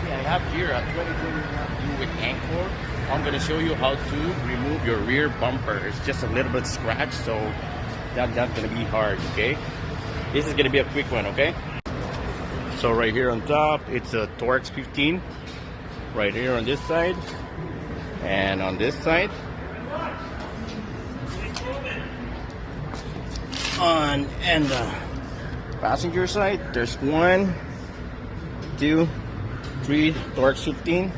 Okay, I have here a 2021 Buick Encore. I'm going to show you how to remove your rear bumper. It's just a little bit scratch, so that's not going to be hard, okay? This is going to be a quick one, okay? So right here on top, it's a Torx 15. Right here on this side. And on this side. On and the passenger side, there's 1, 2, 3 Torx 15.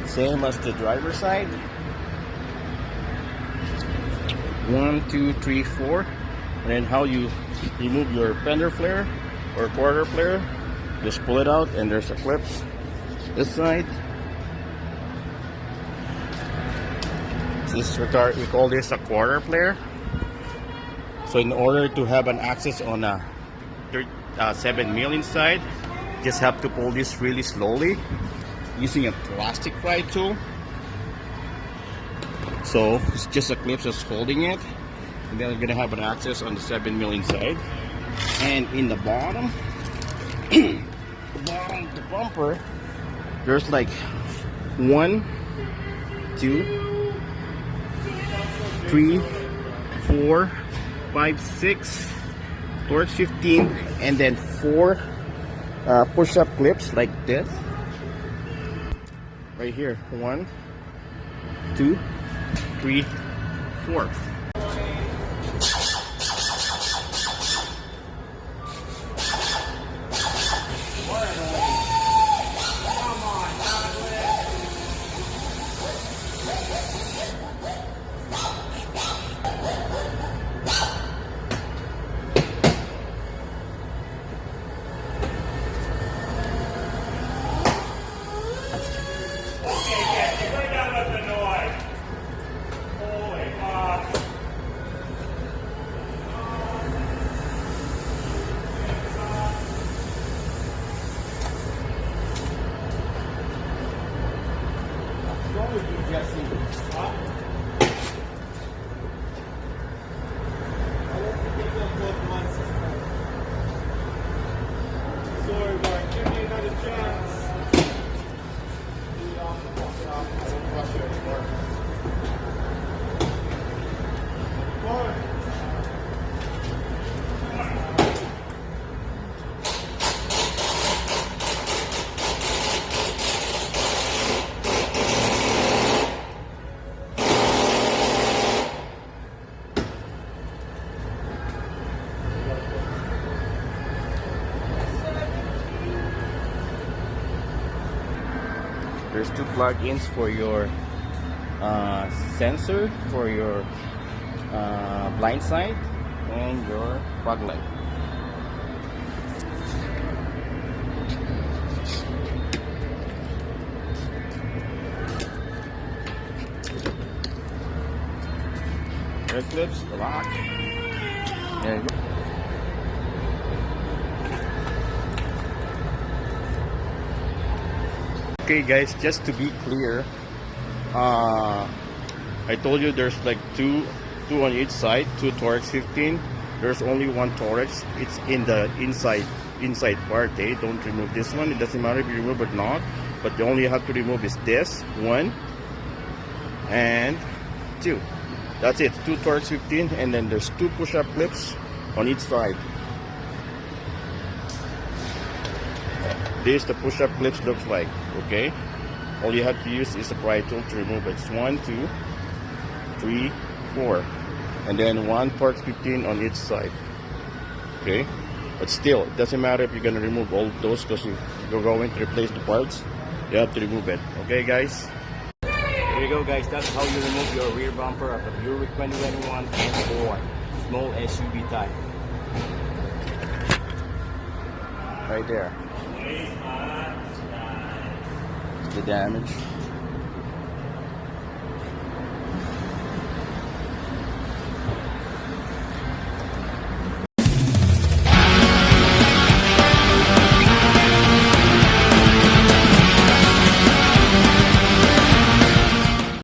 Same as the driver side. 1, 2, 3, 4. And then how you remove your fender flare or quarter flare, just pull it out and there's a clips this side. This we call this a quarter flare. So in order to have an access on a 7 mil inside, just have to pull this really slowly using a plastic pry tool. So it's just a clip that's holding it, and then we're gonna have an access on the 7 mil inside. And in the bottom, the bottom of the bumper, there's like 1, 2, 3, 4, 5, 6 Torx 15, and then 4 push-up clips like this. Right here, 1, 2, 3, 4. Sorry, Mark. Give me another chance. Mark. There's 2 plug-ins for your sensor for your blind side and your fog light. Red clips, the lock. There you go. Okay guys, just to be clear, I told you there's like two on each side, 2 Torx 15. There's only 1 Torx. It's in the inside part, eh? Don't remove this one. It doesn't matter if you remove it or not, but the only you have to remove is this 1 and 2. That's it, 2 Torx 15, and then there's 2 push-up clips on each side. This the push-up clips looks like, okay? All you have to use is the pry tool to remove it. It's 1, 2, 3, 4, and then 1 Torx 15 on each side. Okay, but still, it doesn't matter if you're gonna remove all those because you're going to replace the parts. You have to remove it. Okay, guys. Here you go, guys. That's how you remove your rear bumper of the Buick 2021 Encore small SUV type. Right there. The damage.